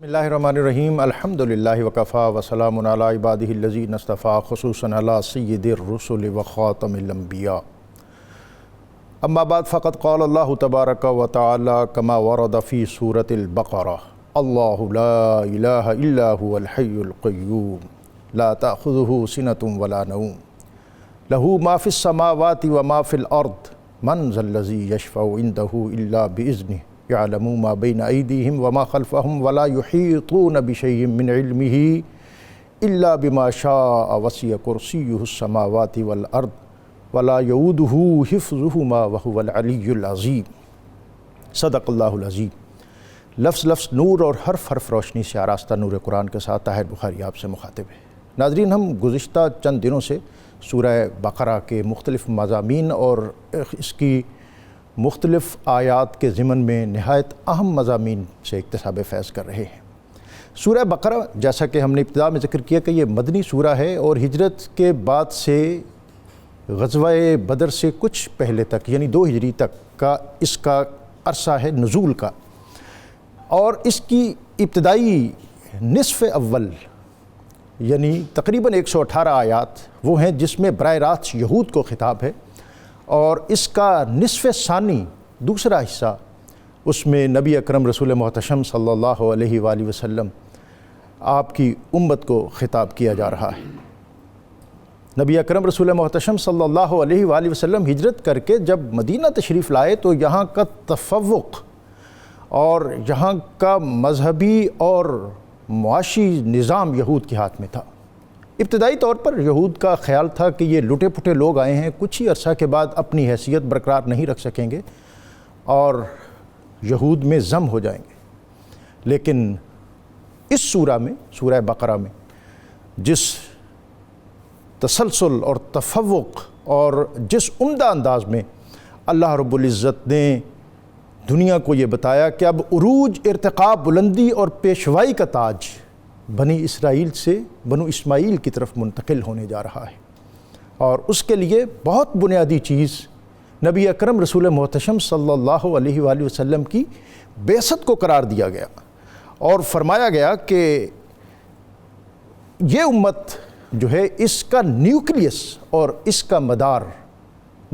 بسم اللہ الرحمن الرحیم الحمدللہ وکفا وسلام علی عبادہ الذین اصطفیٰ خصوصاً علی سید الرسل وخاتم الانبیاء اما بعد فقد قال اللہ تبارک و تعالی کما ورد فی سورۃ البقرہ اللہ لا الہ الا هو الحی القیوم لا تأخذہ سنۃ ولا نوم لہ ما فی السماوات وما فی الارض من ذا الذی یشفع عندہ الا بإذنہ يعلم ما بين أيديهم وما خلفهم ولا يحيطون بشيء من علمه إلا بما شاء وسع كرسيه السماوات والأرض ولا يؤوده حفظهما وهو العلي العظيم صدق اللہ العظیم۔ لفظ نور اور حرف روشنی سے آراستہ نور قرآن کے ساتھ طاہر بخاری آپ سے مخاطب ہے۔ ناظرین، ہم گزشتہ چند دنوں سے سورہ بقرہ کے مختلف مضامین اور اس کی مختلف آیات کے ضمن میں نہایت اہم مضامین سے اکتساب فیض کر رہے ہیں۔ سورہ بقرہ، جیسا کہ ہم نے ابتدا میں ذکر کیا کہ یہ مدنی سورہ ہے اور ہجرت کے بعد سے غزوہ بدر سے کچھ پہلے تک یعنی 2 ہجری تک کا اس کا عرصہ ہے نزول کا، اور اس کی ابتدائی نصف اول یعنی تقریباً 118 آیات وہ ہیں جس میں براہ راست یہود کو خطاب ہے، اور اس کا نصف ثانی دوسرا حصہ اس میں نبی اکرم رسول محتشم صلی اللہ علیہ وآلہ وسلم آپ کی امت کو خطاب کیا جا رہا ہے۔ نبی اکرم رسول محتشم صلی اللہ علیہ وآلہ وسلم ہجرت کر کے جب مدینہ تشریف لائے تو یہاں کا تفوق اور یہاں کا مذہبی اور معاشی نظام یہود کے ہاتھ میں تھا۔ ابتدائی طور پر یہود کا خیال تھا کہ یہ لٹے پٹے لوگ آئے ہیں، کچھ ہی عرصہ کے بعد اپنی حیثیت برقرار نہیں رکھ سکیں گے اور یہود میں ضم ہو جائیں گے۔ لیکن اس سورہ میں، سورہ بقرہ میں، جس تسلسل اور تفوق اور جس عمدہ انداز میں اللہ رب العزت نے دنیا کو یہ بتایا کہ اب عروج، ارتقاء، بلندی اور پیشوائی کا تاج بنی اسرائیل سے بنو اسماعیل کی طرف منتقل ہونے جا رہا ہے، اور اس کے لیے بہت بنیادی چیز نبی اکرم رسول محتشم صلی اللہ علیہ وآلہ وسلم کی بعثت کو قرار دیا گیا، اور فرمایا گیا کہ یہ امت جو ہے اس کا نیوکلیس اور اس کا مدار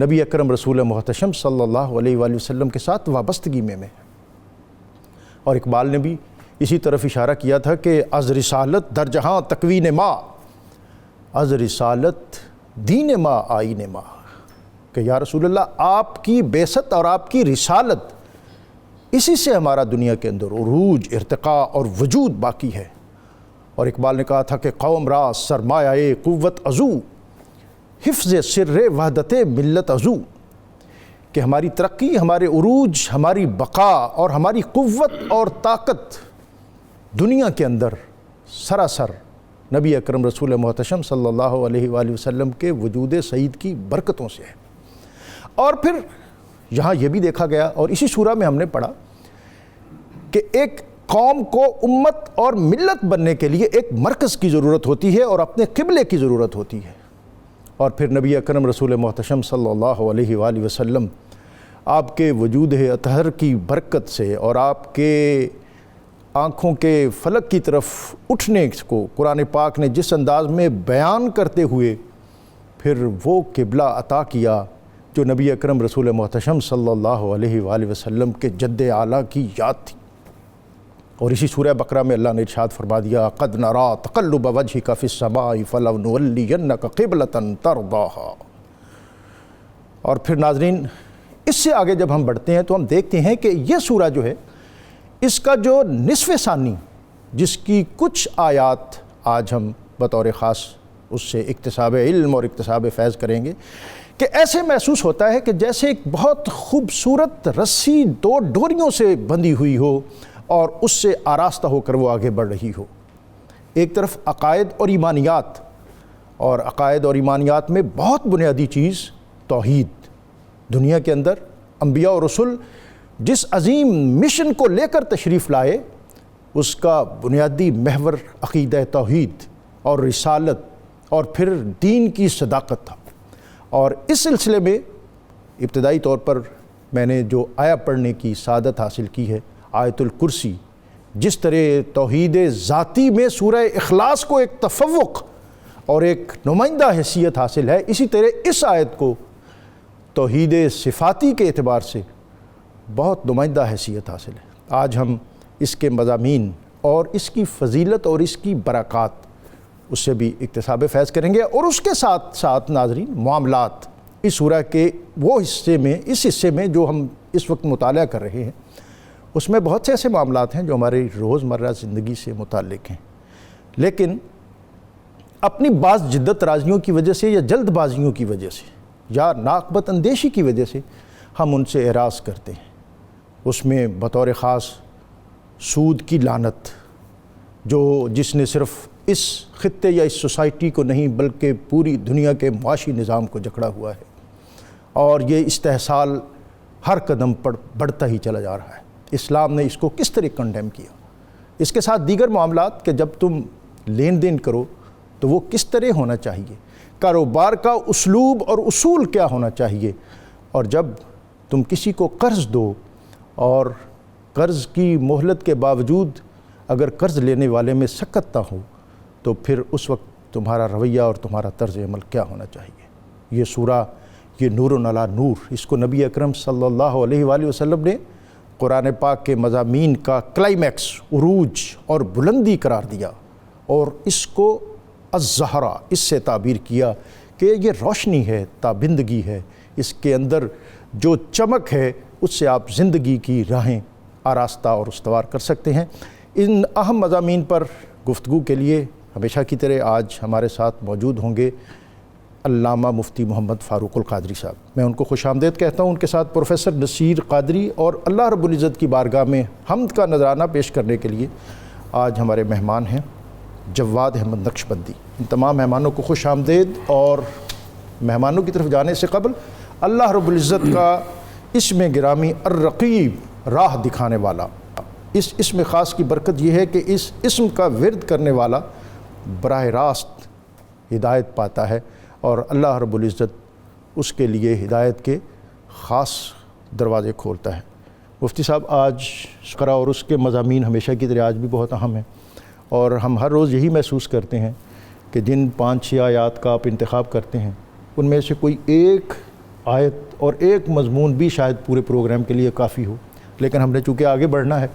نبی اکرم رسول محتشم صلی اللہ علیہ وآلہ وسلم کے ساتھ وابستگی میں ہے۔ اور اقبال نے بھی اسی طرف اشارہ کیا تھا کہ از رسالت در جہاں تکوین ما، از رسالت دین ما آئین ما، کہ یا رسول اللہ آپ کی بعثت اور آپ کی رسالت اسی سے ہمارا دنیا کے اندر عروج، ارتقاء اور وجود باقی ہے۔ اور اقبال نے کہا تھا کہ قوم را سرمایہ قوت ازو، حفظ سر وحدت ملت ازو، کہ ہماری ترقی، ہمارے عروج، ہماری بقا اور ہماری قوت اور طاقت دنیا کے اندر سراسر نبی اکرم رسول محتشم صلی اللہ علیہ وآلہ وسلم کے وجود سعید کی برکتوں سے ہے۔ اور پھر یہاں یہ بھی دیکھا گیا، اور اسی سورہ میں ہم نے پڑھا کہ ایک قوم کو امت اور ملت بننے کے لیے ایک مرکز کی ضرورت ہوتی ہے اور اپنے قبلے کی ضرورت ہوتی ہے، اور پھر نبی اکرم رسول محتشم صلی اللہ علیہ وآلہ وسلم آپ کے وجود اطہر کی برکت سے اور آپ کے آنکھوں کے فلک کی طرف اٹھنے کو قرآن پاک نے جس انداز میں بیان کرتے ہوئے پھر وہ قبلہ عطا کیا جو نبی اکرم رسول محتشم صلی اللہ علیہ وآلہ وسلم کے جد اعلیٰ کی یاد تھی۔ اور اسی سورہ بقرہ میں اللہ نے ارشاد فرما دیا قد نرا تقلب وجہک فی السماء فلنولینک قبلۃ ترضاھا۔ اور پھر ناظرین، اس سے آگے جب ہم بڑھتے ہیں تو ہم دیکھتے ہیں کہ یہ سورہ جو ہے، اس کا جو نصف ثانی جس کی کچھ آیات آج ہم بطور خاص اس سے اکتساب علم اور اکتساب فیض کریں گے، کہ ایسے محسوس ہوتا ہے کہ جیسے ایک بہت خوبصورت رسی 2 ڈوریوں سے بندھی ہوئی ہو اور اس سے آراستہ ہو کر وہ آگے بڑھ رہی ہو۔ ایک طرف عقائد اور ایمانیات، اور عقائد اور ایمانیات میں بہت بنیادی چیز توحید۔ دنیا کے اندر انبیاء اور رسل جس عظیم مشن کو لے کر تشریف لائے، اس کا بنیادی محور عقیدہ توحید اور رسالت اور پھر دین کی صداقت تھا۔ اور اس سلسلے میں ابتدائی طور پر میں نے جو آیا پڑھنے کی سعادت حاصل کی ہے، آیت الکرسی جس طرح توحید ذاتی میں سورہ اخلاص کو ایک تفوق اور ایک نمائندہ حیثیت حاصل ہے، اسی طرح اس آیت کو توحید صفاتی کے اعتبار سے بہت نمائندہ حیثیت حاصل ہے۔ آج ہم اس کے مضامین اور اس کی فضیلت اور اس کی برکات اس سے بھی اکتساب فیض کریں گے، اور اس کے ساتھ ساتھ ناظرین معاملات اس سورہ کے وہ اس حصے میں جو ہم اس وقت مطالعہ کر رہے ہیں، اس میں بہت سے ایسے معاملات ہیں جو ہماری روزمرہ زندگی سے متعلق ہیں، لیکن اپنی بعض جدت رازیوں کی وجہ سے یا جلد بازیوں کی وجہ سے یا ناقبت اندیشی کی وجہ سے ہم ان سے اعراض کرتے ہیں۔ اس میں بطور خاص سود کی لعنت، جس نے صرف اس خطے یا اس سوسائٹی کو نہیں بلکہ پوری دنیا کے معاشی نظام کو جکڑا ہوا ہے، اور یہ استحصال ہر قدم پر بڑھتا ہی چلا جا رہا ہے۔ اسلام نے اس کو کس طرح کنڈیم کیا، اس کے ساتھ دیگر معاملات کہ جب تم لین دین کرو تو وہ کس طرح ہونا چاہیے، کاروبار کا اسلوب اور اصول کیا ہونا چاہیے، اور جب تم کسی کو قرض دو اور قرض کی مہلت کے باوجود اگر قرض لینے والے میں سکت نہ ہو تو پھر اس وقت تمہارا رویہ اور تمہارا طرز عمل کیا ہونا چاہیے۔ یہ سورہ، یہ نور علی نور، اس کو نبی اکرم صلی اللہ علیہ وآلہ وسلم نے قرآن پاک کے مضامین کا کلائمیکس، عروج اور بلندی قرار دیا، اور اس کو الزہرا اس سے تعبیر کیا کہ یہ روشنی ہے، تابندگی ہے، اس کے اندر جو چمک ہے اس سے آپ زندگی کی راہیں آراستہ اور استوار کر سکتے ہیں۔ ان اہم مضامین پر گفتگو کے لیے ہمیشہ کی طرح آج ہمارے ساتھ موجود ہوں گے علامہ مفتی محمد فاروق القادری صاحب۔ میں ان کو خوش آمدید کہتا ہوں۔ ان کے ساتھ پروفیسر نصیر قادری، اور اللہ رب العزت کی بارگاہ میں حمد کا نذرانہ پیش کرنے کے لیے آج ہمارے مہمان ہیں جواد احمد نقشبندی۔ ان تمام مہمانوں کو خوش آمدید، اور مہمانوں کی طرف جانے سے قبل اللہ رب العزت کا اسم گرامی الرقیب، راہ دکھانے والا، اس اسم خاص کی برکت یہ ہے کہ اس اسم کا ورد کرنے والا براہ راست ہدایت پاتا ہے، اور اللہ رب العزت اس کے لیے ہدایت کے خاص دروازے کھولتا ہے۔ مفتی صاحب، آج شقرا اور اس کے مضامین ہمیشہ کی طرح آج بھی بہت اہم ہیں، اور ہم ہر روز یہی محسوس کرتے ہیں کہ جن 5-6 آیات کا آپ انتخاب کرتے ہیں ان میں سے کوئی ایک آیت اور ایک مضمون بھی شاید پورے پروگرام کے لیے کافی ہو، لیکن ہم نے چونکہ آگے بڑھنا ہے،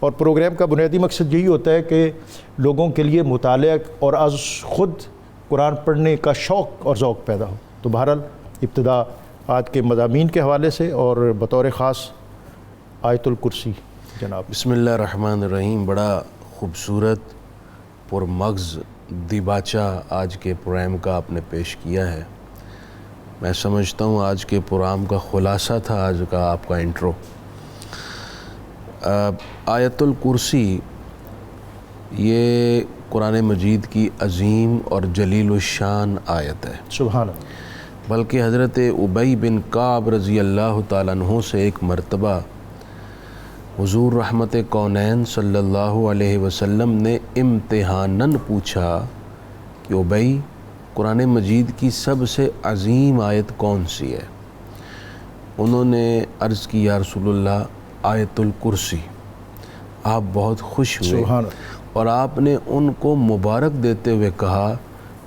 اور پروگرام کا بنیادی مقصد یہی ہوتا ہے کہ لوگوں کے لیے مطالعہ اور از خود قرآن پڑھنے کا شوق اور ذوق پیدا ہو۔ تو بہرحال ابتدا آج کے مضامین کے حوالے سے اور بطور خاص آیت الکرسی جناب۔ بسم اللہ الرحمن الرحیم۔ بڑا خوبصورت پرمغز دیباچہ آج کے پروگرام کا آپ نے پیش کیا ہے۔ میں سمجھتا ہوں آج کے پروگرام کا خلاصہ تھا آج کا آپ کا انٹرو۔ آیت الکرسی یہ قرآن مجید کی عظیم اور جلیل الشان آیت ہے، سبحان اللہ۔ بلکہ حضرت ابی بن کعب رضی اللہ تعالیٰ عنہ سے ایک مرتبہ حضور رحمت کونین صلی اللہ علیہ وسلم نے امتحاناً پوچھا کہ ابی، قرآن مجید کی سب سے عظیم آیت کون سی ہے؟ انہوں نے عرض کی یا رسول اللہ آیت الکرسی۔ آپ بہت خوش ہوئے، سبحان اللہ، اور آپ نے ان کو مبارک دیتے ہوئے کہا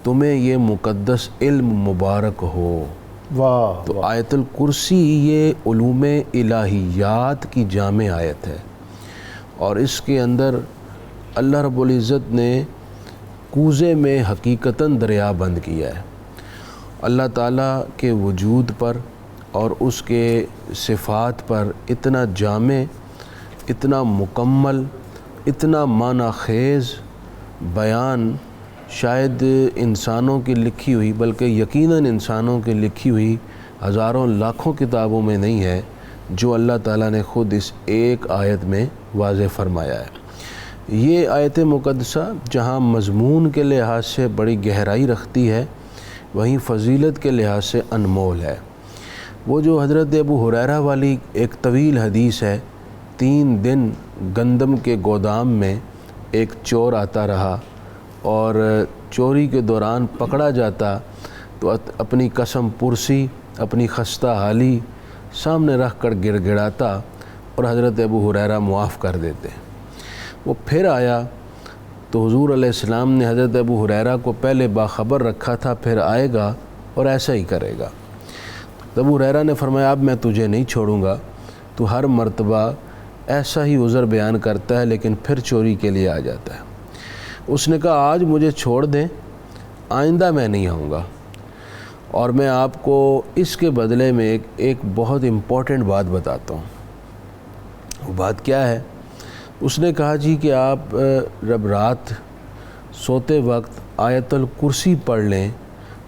تمہیں یہ مقدس علم مبارک ہو۔ واہ، تو آیت الکرسی یہ علوم الہیات کی جامع آیت ہے، اور اس کے اندر اللہ رب العزت نے کوزے میں حقیقتاً دریا بند کیا ہے۔ اللہ تعالیٰ کے وجود پر اور اس کے صفات پر اتنا جامع، اتنا مکمل، اتنا معنی خیز بیان شاید انسانوں کی لکھی ہوئی، بلکہ یقیناً انسانوں کی لکھی ہوئی ہزاروں لاکھوں کتابوں میں نہیں ہے جو اللہ تعالیٰ نے خود اس ایک آیت میں واضح فرمایا ہے۔ یہ آیت مقدسہ جہاں مضمون کے لحاظ سے بڑی گہرائی رکھتی ہے، وہیں فضیلت کے لحاظ سے انمول ہے۔ وہ جو حضرت ابو ہریرہ والی ایک طویل حدیث ہے، 3 دن گندم کے گودام میں ایک چور آتا رہا، اور چوری کے دوران پکڑا جاتا تو اپنی قسم پرسی، اپنی خستہ حالی سامنے رکھ کر گڑ گڑاتا، اور حضرت ابو ہریرہ معاف کر دیتے۔ وہ پھر آیا تو حضور علیہ السلام نے حضرت ابو ہریرہ کو پہلے باخبر رکھا تھا، پھر آئے گا اور ایسا ہی کرے گا۔ ابو ہریرہ نے فرمایا اب میں تجھے نہیں چھوڑوں گا، تو ہر مرتبہ ایسا ہی عذر بیان کرتا ہے لیکن پھر چوری کے لیے آ جاتا ہے۔ اس نے کہا آج مجھے چھوڑ دیں، آئندہ میں نہیں آؤں گا، اور میں آپ کو اس کے بدلے میں ایک بہت امپورٹنٹ بات بتاتا ہوں۔ وہ بات کیا ہے؟ اس نے کہا جی کہ آپ جب رات سوتے وقت آیت الکرسی پڑھ لیں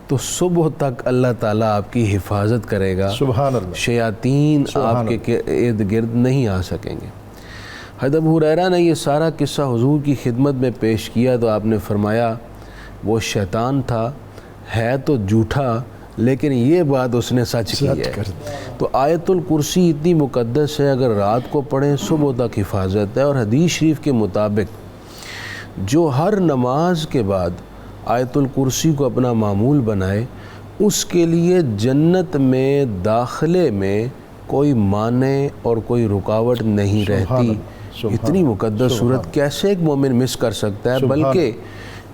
تو صبح تک اللہ تعالیٰ آپ کی حفاظت کرے گا، سبحان اللہ، شیاطین آپ کے ارد گرد نہیں آ سکیں گے۔ حضرت ابو ہریرہ نے یہ سارا قصہ حضور کی خدمت میں پیش کیا تو آپ نے فرمایا وہ شیطان تھا، ہے تو جھوٹا لیکن یہ بات اس نے سچ کی ہے۔ تو آیت الکرسی اتنی مقدس ہے، اگر رات کو پڑھیں صبح تک حفاظت ہے، اور حدیث شریف کے مطابق جو ہر نماز کے بعد آیت الکرسی کو اپنا معمول بنائے اس کے لیے جنت میں داخلے میں کوئی مانع اور کوئی رکاوٹ نہیں رہتی۔ اتنی مقدس صورت کیسے ایک مومن مس کر سکتا ہے؟ بلکہ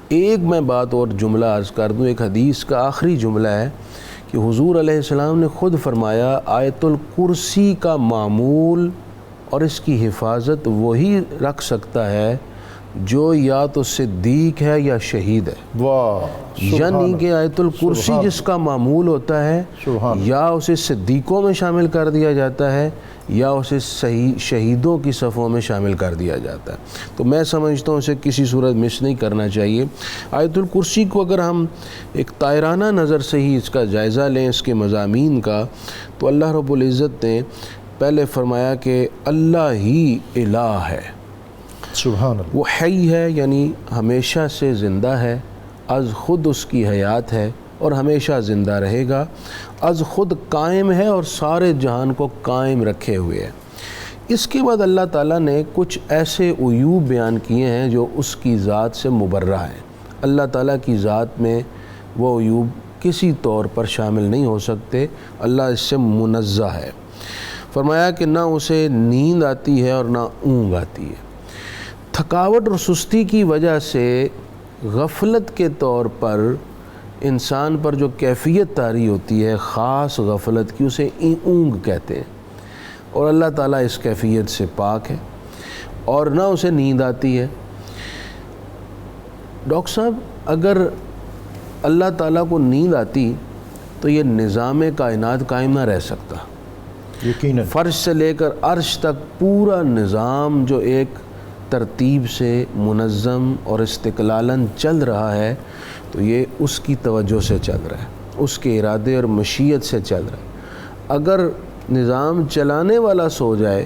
ایک میں بات اور جملہ عرض کر دوں، ایک حدیث کا آخری جملہ ہے کہ حضور علیہ السلام نے خود فرمایا آیت الکرسی کا معمول اور اس کی حفاظت وہی رکھ سکتا ہے جو یا تو صدیق ہے یا شہید ہے۔ واہ، یعنی کہ آیت الکرسی جس کا معمول ہوتا ہے یا اسے صدیقوں میں شامل کر دیا جاتا ہے یا اسے شہیدوں کی صفوں میں شامل کر دیا جاتا ہے۔ تو میں سمجھتا ہوں اسے کسی صورت مس نہیں کرنا چاہیے۔ آیت الکرسی کو اگر ہم ایک طائرانہ نظر سے ہی اس کا جائزہ لیں، اس کے مضامین کا، تو اللہ رب العزت نے پہلے فرمایا کہ اللہ ہی الہ ہے، سبحان اللہ، وہ حی ہے یعنی ہمیشہ سے زندہ ہے، از خود اس کی حیات ہے اور ہمیشہ زندہ رہے گا، از خود قائم ہے اور سارے جہان کو قائم رکھے ہوئے ہے۔ اس کے بعد اللہ تعالیٰ نے کچھ ایسے عیوب بیان کیے ہیں جو اس کی ذات سے مبرہ ہیں۔ اللہ تعالیٰ کی ذات میں وہ عیوب کسی طور پر شامل نہیں ہو سکتے، اللہ اس سے منزہ ہے۔ فرمایا کہ نہ اسے نیند آتی ہے اور نہ اونگ آتی ہے۔ تھکاوٹ اور سستی کی وجہ سے غفلت کے طور پر انسان پر جو کیفیت طاری ہوتی ہے خاص غفلت کی، اسے اونگ کہتے ہیں، اور اللہ تعالیٰ اس کیفیت سے پاک ہے، اور نہ اسے نیند آتی ہے۔ ڈاکٹر صاحب اگر اللہ تعالیٰ کو نیند آتی تو یہ نظام کائنات قائم نہ رہ سکتا۔ یقیناً فرش سے لے کر عرش تک پورا نظام جو ایک ترتیب سے منظم اور استقلالاً چل رہا ہے تو یہ اس کی توجہ سے چل رہا ہے، اس کے ارادے اور مشیت سے چل رہا ہے۔ اگر نظام چلانے والا سو جائے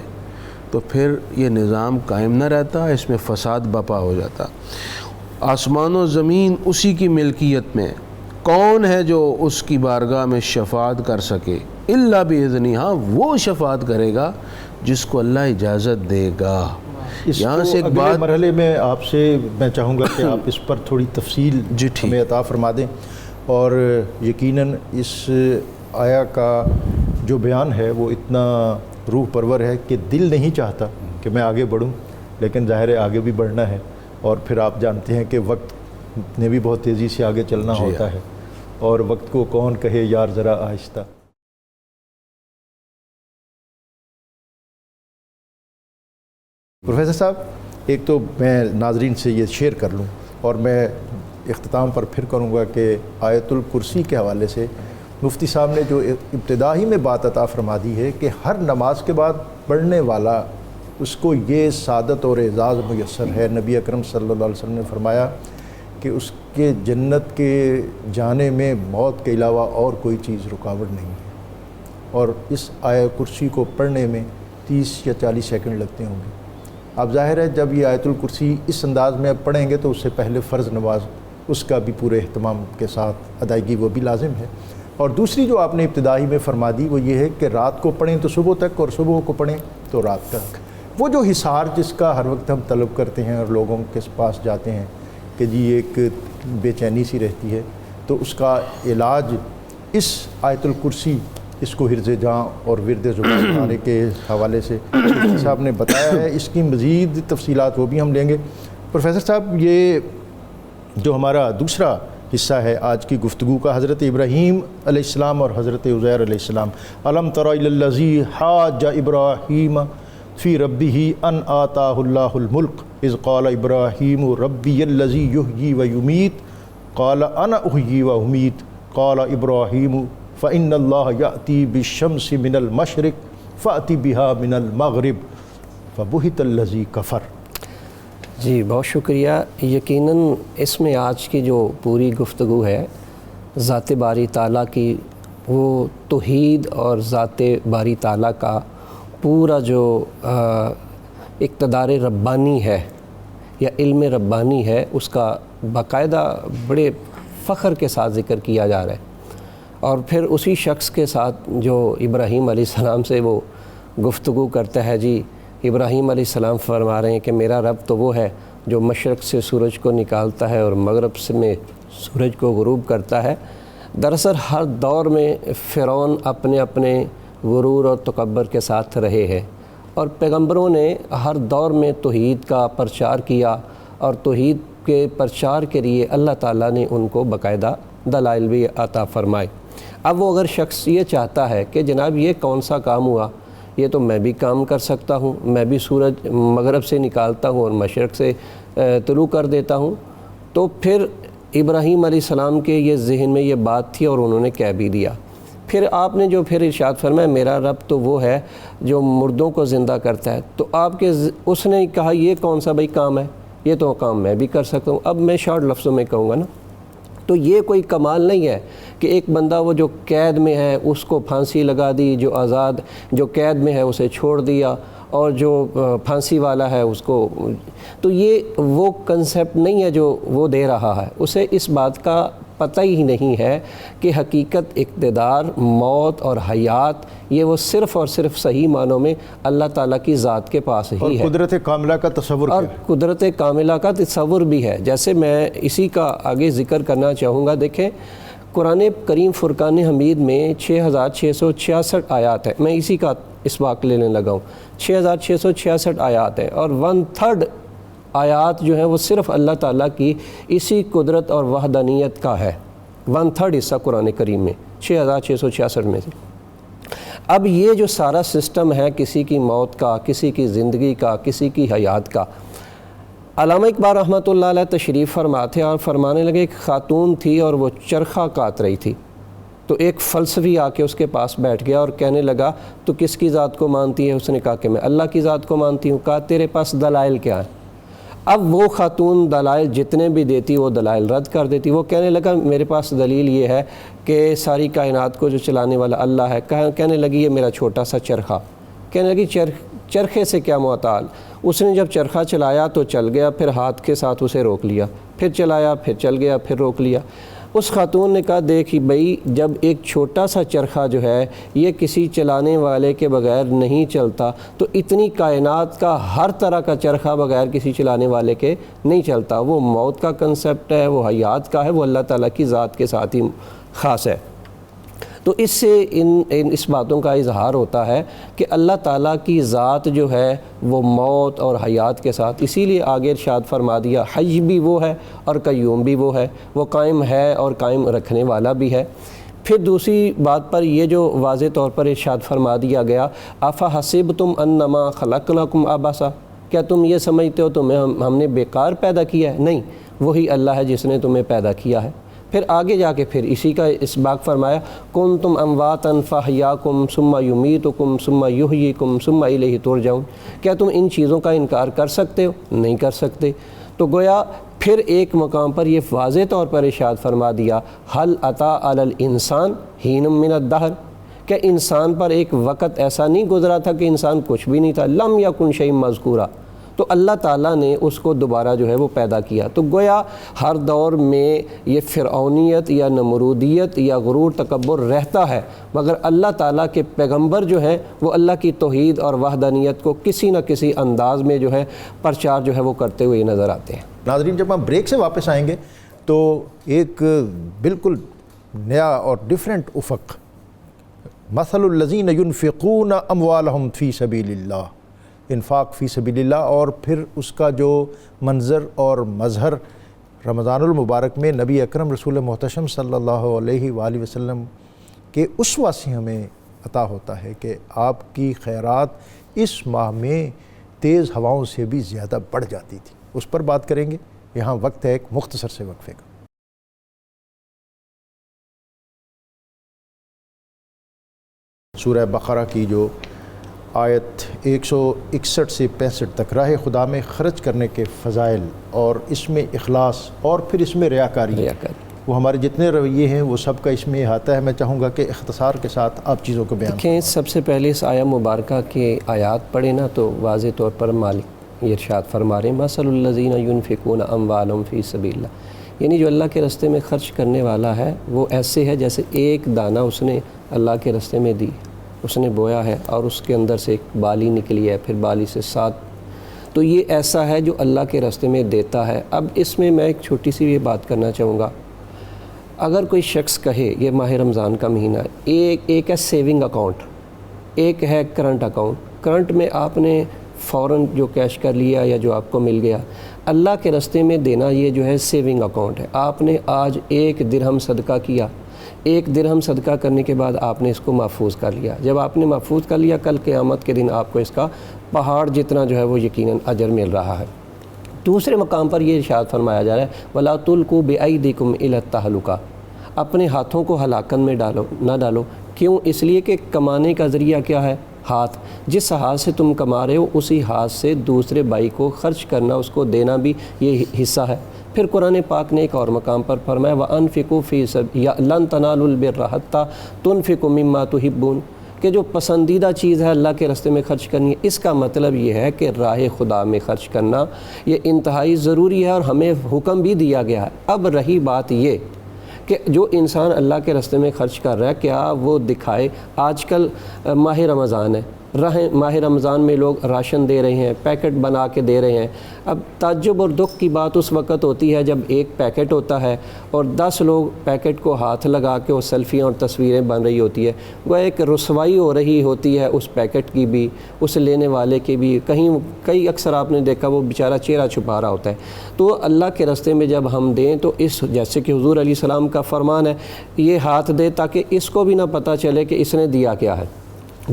تو پھر یہ نظام قائم نہ رہتا، اس میں فساد برپا ہو جاتا۔ آسمان و زمین اسی کی ملکیت میں، کون ہے جو اس کی بارگاہ میں شفاعت کر سکے؟ الا باذنہ، ہاں وہ شفاعت کرے گا جس کو اللہ اجازت دے گا۔ یہاں سے ایک بات مرحلے میں آپ سے میں چاہوں گا کہ آپ اس پر تھوڑی تفصیل ہمیں عطا فرما دیں، اور یقیناً اس آیا کا جو بیان ہے وہ اتنا روح پرور ہے کہ دل نہیں چاہتا کہ میں آگے بڑھوں، لیکن ظاہر ہے آگے بھی بڑھنا ہے، اور پھر آپ جانتے ہیں کہ وقت نے بھی بہت تیزی سے آگے چلنا ہوتا ہے، اور وقت کو کون کہے یار ذرا آہستہ۔ پروفیسر صاحب، ایک تو میں ناظرین سے یہ شیئر کر لوں، اور میں اختتام پر پھر کروں گا کہ آیت الکرسی کے حوالے سے مفتی صاحب نے جو ابتدائی میں بات عطا فرما دی ہے کہ ہر نماز کے بعد پڑھنے والا اس کو یہ سعادت اور اعزاز میسر ہے۔ نبی اکرم صلی اللہ علیہ وسلم نے فرمایا کہ اس کے جنت کے جانے میں موت کے علاوہ اور کوئی چیز رکاوٹ نہیں ہے، اور اس آیت کرسی کو پڑھنے میں 30 یا 40 سیکنڈ لگتے ہوں گے۔ اب ظاہر ہے جب یہ آیت الکرسی اس انداز میں اب پڑھیں گے تو اس سے پہلے فرض نماز اس کا بھی پورے اہتمام کے ساتھ ادائیگی وہ بھی لازم ہے۔ اور دوسری جو آپ نے ابتدائی میں فرما دی وہ یہ ہے کہ رات کو پڑھیں تو صبح تک، اور صبح کو پڑھیں تو رات تک۔ وہ جو حصار جس کا ہر وقت ہم طلب کرتے ہیں اور لوگوں کے پاس جاتے ہیں کہ جی ایک بے چینی سی رہتی ہے، تو اس کا علاج اس آیت الکرسی اس کو حرز جاں اور ورد زبان بنانے کے حوالے سے مفتی صاحب نے بتایا ہے. اس کی مزید تفصیلات وہ بھی ہم لیں گے. پروفیسر صاحب، یہ جو ہمارا دوسرا حصہ ہے آج کی گفتگو کا، حضرت ابراہیم علیہ السلام اور حضرت عزیر علیہ السلام. الم تر الی الذی حاج ابراہیم فی ربہ ان آتاہ اللہ الملک اذ قال ابراہیم ربی الذی یحیی و یمیت قال انا احیی و امیت قال ابراہیم فإن اللہ یأتی بالشمس من المشرق فأتی بہا من المغرب فبہت الذی کفر. جی بہت شکریہ. یقیناً اس میں آج کی جو پوری گفتگو ہے ذات باری تعالیٰ کی، وہ توحید اور ذات باری تعالیٰ کا پورا جو اقتدار ربانی ہے یا علم ربانی ہے، اس کا باقاعدہ بڑے فخر کے ساتھ ذکر کیا جا رہا ہے. اور پھر اسی شخص کے ساتھ جو ابراہیم علیہ السلام سے وہ گفتگو کرتا ہے. جی ابراہیم علیہ السلام فرما رہے ہیں کہ میرا رب تو وہ ہے جو مشرق سے سورج کو نکالتا ہے اور مغرب سے میں سورج کو غروب کرتا ہے. دراصل ہر دور میں فرعون اپنے اپنے غرور اور تکبر کے ساتھ رہے ہیں، اور پیغمبروں نے ہر دور میں توحید کا پرچار کیا، اور توحید کے پرچار کے لیے اللہ تعالیٰ نے ان کو باقاعدہ دلائل بھی عطا فرمائے. اب وہ اگر شخص یہ چاہتا ہے کہ جناب یہ کون سا کام ہوا، یہ تو میں بھی کام کر سکتا ہوں، میں بھی سورج مغرب سے نکالتا ہوں اور مشرق سے طلوع کر دیتا ہوں، تو پھر ابراہیم علیہ السلام کے یہ ذہن میں یہ بات تھی اور انہوں نے کہہ بھی دیا. پھر آپ نے جو پھر ارشاد فرمایا میرا رب تو وہ ہے جو مردوں کو زندہ کرتا ہے، تو آپ کے اس نے کہا یہ کون سا بھائی کام ہے، یہ تو کام میں بھی کر سکتا ہوں. اب میں شارٹ لفظوں میں کہوں گا نا، تو یہ کوئی کمال نہیں ہے کہ ایک بندہ وہ جو قید میں ہے اس کو پھانسی لگا دی، جو آزاد جو قید میں ہے اسے چھوڑ دیا، اور جو پھانسی والا ہے اس کو، تو یہ وہ کنسیپٹ نہیں ہے جو وہ دے رہا ہے. اسے اس بات کا پتہ ہی نہیں ہے کہ حقیقت، اقتدار، موت اور حیات یہ وہ صرف اور صرف صحیح معنوں میں اللہ تعالیٰ کی ذات کے پاس ہی ہے. اور قدرت کاملہ کا تصور اور قدرت کاملہ کا تصور بھی ہے. جیسے میں اسی کا آگے ذکر کرنا چاہوں گا. دیکھیں قرآن کریم فرقان حمید میں 6666 آیات ہے. میں اسی کا اس واقع لینے لگا ہوں. 6666 آیات ہیں، اور 1/3 آیات جو ہیں وہ صرف اللہ تعالیٰ کی اسی قدرت اور وحدانیت کا ہے. 1/3 حصہ قرآن کریم میں 6666 میں سے. اب یہ جو سارا سسٹم ہے کسی کی موت کا، کسی کی زندگی کا، کسی کی حیات کا، علامہ اقبال رحمۃ اللہ علیہ تشریف فرماتے اور فرمانے لگے ایک خاتون تھی اور وہ چرخہ کاٹ رہی تھی. تو ایک فلسفی آ کے اس کے پاس بیٹھ گیا اور کہنے لگا تو کس کی ذات کو مانتی ہے؟ اس نے کہا کہ میں اللہ کی ذات کو مانتی ہوں. کہا تیرے پاس دلائل کیا ہے؟ اب وہ خاتون دلائل جتنے بھی دیتی وہ دلائل رد کر دیتی. وہ کہنے لگا میرے پاس دلیل یہ ہے کہ ساری کائنات کو جو چلانے والا اللہ ہے. کہنے لگی یہ میرا چھوٹا سا چرخہ. کہنے لگی چرخے سے کیا معطال. اس نے جب چرخہ چلایا تو چل گیا، پھر ہاتھ کے ساتھ اسے روک لیا، پھر چلایا، پھر چل گیا، پھر روک لیا. اس خاتون نے کہا دیکھی بھئی، جب ایک چھوٹا سا چرخہ جو ہے یہ کسی چلانے والے کے بغیر نہیں چلتا، تو اتنی کائنات کا ہر طرح کا چرخہ بغیر کسی چلانے والے کے نہیں چلتا. وہ موت کا کنسیپٹ ہے، وہ حیات کا ہے، وہ اللہ تعالیٰ کی ذات کے ساتھ ہی خاص ہے. تو اس سے اس باتوں کا اظہار ہوتا ہے کہ اللہ تعالیٰ کی ذات جو ہے وہ موت اور حیات کے ساتھ، اسی لیے آگے ارشاد فرما دیا حی بھی وہ ہے اور قیوم بھی وہ ہے، وہ قائم ہے اور قائم رکھنے والا بھی ہے. پھر دوسری بات پر یہ جو واضح طور پر ارشاد فرما دیا گیا افحسبتم انما خلقناکم عبثا، کیا تم یہ سمجھتے ہو تمہیں ہم نے بیکار پیدا کیا ہے؟ نہیں، وہی اللہ ہے جس نے تمہیں پیدا کیا ہے. پھر آگے جا کے پھر اسی کا اسباق فرمایا کنتم امواتا فاحیاکم ثم یمیتکم ثم یحییکم ثم الیہ ترجعون. کیا تم ان چیزوں کا انکار کر سکتے ہو؟ نہیں کر سکتے. تو گویا پھر ایک مقام پر یہ واضح طور پر ارشاد فرما دیا هل اتی علی الانسان حین من الدہر، کہ انسان پر ایک وقت ایسا نہیں گزرا تھا کہ انسان کچھ بھی نہیں تھا. لم یکن شیء مذکورا، تو اللہ تعالیٰ نے اس کو دوبارہ جو ہے وہ پیدا کیا. تو گویا ہر دور میں یہ فرعونیت یا نمرودیت یا غرور تکبر رہتا ہے، مگر اللہ تعالیٰ کے پیغمبر جو ہیں وہ اللہ کی توحید اور وحدانیت کو کسی نہ کسی انداز میں جو ہے پرچار جو ہے وہ کرتے ہوئے نظر آتے ہیں. ناظرین، جب ہم بریک سے واپس آئیں گے تو ایک بالکل نیا اور ڈیفرنٹ افق مثل الذین ینفقون اموالہم فی سبیل اللہ، انفاق فی سبیل اللہ، اور پھر اس کا جو منظر اور مظہر رمضان المبارک میں نبی اکرم رسول محتشم صلی اللہ علیہ وآلہ وسلم کے اسوہ سے ہمیں عطا ہوتا ہے کہ آپ کی خیرات اس ماہ میں تیز ہواؤں سے بھی زیادہ بڑھ جاتی تھی۔ اس پر بات کریں گے۔ یہاں وقت ہے ایک مختصر سے وقفے کا۔ سورہ بقرہ کی جو آیت 161 سے 65 تک راہ خدا میں خرچ کرنے کے فضائل اور اس میں اخلاص اور پھر اس میں ریاکاری، وہ ہمارے جتنے رویے ہیں وہ سب کا اس میں احاطہ ہے۔ میں چاہوں گا کہ اختصار کے ساتھ آپ چیزوں کو بیان دیکھیں، سب سے پہلے اس آیہ مبارکہ کے آیات پڑھیں نا تو واضح طور پر مالک یہ ارشاد فرما رہے ہیں مثل الذین ینفقون اموالہم فی سبیل اللہ، یعنی جو اللہ کے راستے میں خرچ کرنے والا ہے وہ ایسے ہے جیسے ایک دانہ اس نے اللہ کے راستے میں دی، اس نے بویا ہے اور اس کے اندر سے ایک بالی نکلی ہے، پھر بالی سے 7، تو یہ ایسا ہے جو اللہ کے راستے میں دیتا ہے۔ اب اس میں ایک چھوٹی سی یہ بات کرنا چاہوں گا، اگر کوئی شخص کہے یہ ماہ رمضان کا مہینہ ہے، ایک ہے سیونگ اکاؤنٹ، ایک ہے کرنٹ اکاؤنٹ۔ کرنٹ میں آپ نے فوراً جو کیش کر لیا یا جو آپ کو مل گیا، اللہ کے راستے میں دینا یہ جو ہے سیونگ اکاؤنٹ ہے۔ آپ نے آج 1 درہم صدقہ کیا، 1 درہم صدقہ کرنے کے بعد آپ نے اس کو محفوظ کر لیا۔ جب آپ نے محفوظ کر لیا، کل قیامت کے دن آپ کو اس کا پہاڑ جتنا جو ہے وہ یقیناً اجر مل رہا ہے۔ دوسرے مقام پر یہ ارشاد فرمایا جا رہا ہے وَلَا تُلْقُوا بِأَيْدِكُمْ إِلَى التَّهْلُكَةِ، اپنے ہاتھوں کو ہلاکت میں نہ ڈالو۔ کیوں؟ اس لیے کہ کمانے کا ذریعہ کیا ہے؟ ہاتھ۔ جس ہاتھ سے تم کما رہے ہو اسی ہاتھ سے دوسرے بھائی کو خرچ کرنا، اس کو دینا بھی یہ حصہ ہے۔ پھر قرآن پاک نے ایک اور مقام پر فرمایا وَأَنفِقُوا فِي سَبِيلِ لَن تَنَالُوا الْبِرَّ حَتَّى تُنفِقُوا مِمَّا تُحِبُّونَ، کہ جو پسندیدہ چیز ہے اللہ کے راستے میں خرچ کرنی ہے۔ اس کا مطلب یہ ہے کہ راہ خدا میں خرچ کرنا یہ انتہائی ضروری ہے اور ہمیں حکم بھی دیا گیا ہے۔ اب رہی بات یہ کہ جو انسان اللہ کے راستے میں خرچ کر رہا ہے کیا وہ دکھائے؟ آج کل ماہ رمضان ہے، ماہ رمضان میں لوگ راشن دے رہے ہیں، پیکٹ بنا کے دے رہے ہیں۔ اب تعجب اور دکھ کی بات اس وقت ہوتی ہے جب ایک پیکٹ ہوتا ہے اور 10 لوگ پیکٹ کو ہاتھ لگا کے وہ سیلفیاں اور تصویریں بن رہی ہوتی ہے۔ وہ ایک رسوائی ہو رہی ہوتی ہے اس پیکٹ کی بھی، اس لینے والے کی بھی۔ کئی اکثر آپ نے دیکھا وہ بیچارہ چہرہ چھپا رہا ہوتا ہے۔ تو اللہ کے راستے میں جب ہم دیں تو اس جیسے کہ حضور علیہ السلام کا فرمان ہے یہ ہاتھ دے تاکہ اس کو بھی نہ پتہ چلے کہ اس نے دیا کیا ہے۔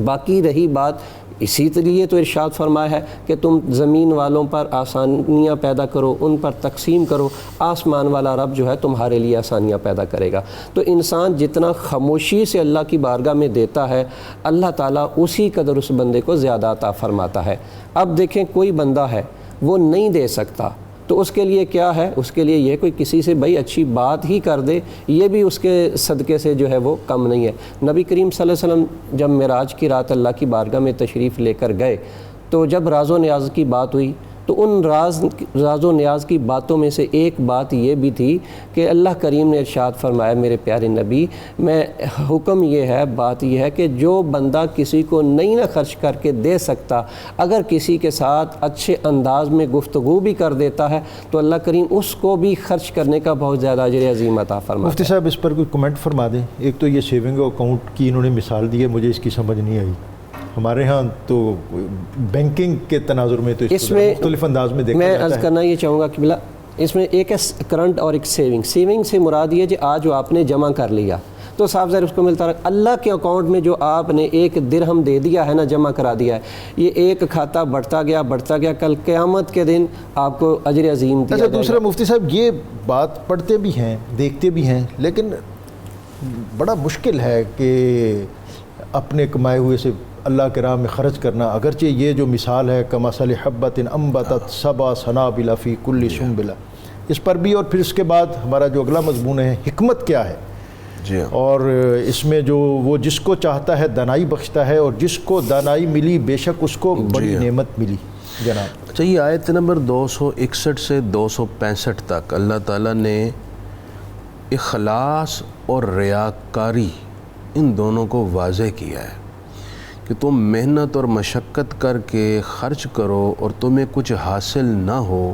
باقی رہی بات، اسی لیے تو ارشاد فرمایا ہے کہ تم زمین والوں پر آسانیاں پیدا کرو، ان پر تقسیم کرو، آسمان والا رب جو ہے تمہارے لیے آسانیاں پیدا کرے گا۔ تو انسان جتنا خاموشی سے اللہ کی بارگاہ میں دیتا ہے اللہ تعالیٰ اسی قدر اس بندے کو زیادہ عطا فرماتا ہے۔ اب دیکھیں کوئی بندہ ہے وہ نہیں دے سکتا تو اس کے لیے کیا ہے؟ اس کے لیے یہ کوئی کسی سے بھائی اچھی بات ہی کر دے، یہ بھی اس کے صدقے سے جو ہے وہ کم نہیں ہے۔ نبی کریم صلی اللہ علیہ وسلم جب معراج کی رات اللہ کی بارگاہ میں تشریف لے کر گئے تو جب راز و نیاز کی بات ہوئی تو ان راز و نیاز کی باتوں میں سے ایک بات یہ بھی تھی کہ اللہ کریم نے ارشاد فرمایا میرے پیارے نبی، میں حکم یہ ہے، بات یہ ہے کہ جو بندہ کسی کو نہیں نہ خرچ کر کے دے سکتا، اگر کسی کے ساتھ اچھے انداز میں گفتگو بھی کر دیتا ہے تو اللہ کریم اس کو بھی خرچ کرنے کا بہت زیادہ اجر عظیم عطا فرماتا ہے۔ مفتی صاحب اس پر کوئی کمنٹ فرما دیں۔ ایک تو یہ سیونگ اکاؤنٹ کی انہوں نے مثال دی ہے، مجھے اس کی سمجھ نہیں آئی۔ ہمارے ہاں تو بینکنگ کے تناظر میں تو اس میں مختلف انداز میں دیکھا جاتا ہے۔ میں عرض کرنا یہ چاہوں گا کہ بلا اس میں ایک ہے کرنٹ اور ایک سیونگ۔ سیونگ سے مراد یہ کہ آج آپ نے جمع کر لیا تو صاحب ظاہر اس کو ملتا رہا۔ اللہ کے اکاؤنٹ میں جو آپ نے 1 درہم دے دیا ہے نا، جمع کرا دیا ہے، یہ ایک کھاتا بڑھتا گیا، کل قیامت کے دن آپ کو اجر عظیم دیا جائے گا۔ دوسرا مفتی صاحب یہ بات پڑھتے بھی ہیں، دیکھتے بھی ہیں، لیکن بڑا مشکل ہے کہ اپنے کمائے ہوئے سے اللہ کے راہ میں خرچ کرنا۔ اگرچہ یہ جو مثال ہے کمثل حبۃ انبتت 7 سنابل فی کل سنبلہ، اس پر بھی، اور پھر اس کے بعد ہمارا جو اگلا مضمون ہے حکمت کیا ہے، جی اور اس میں جو وہ جس کو چاہتا ہے دانائی بخشتا ہے، اور جس کو دانائی ملی بے شک اس کو بڑی نعمت ملی۔ جناب اچھا، یہ آیت نمبر 261 سے 265 تک اللہ تعالیٰ نے اخلاص اور ریاکاری ان دونوں کو واضح کیا ہے کہ تم محنت اور مشقت کر کے خرچ کرو اور تمہیں کچھ حاصل نہ ہو،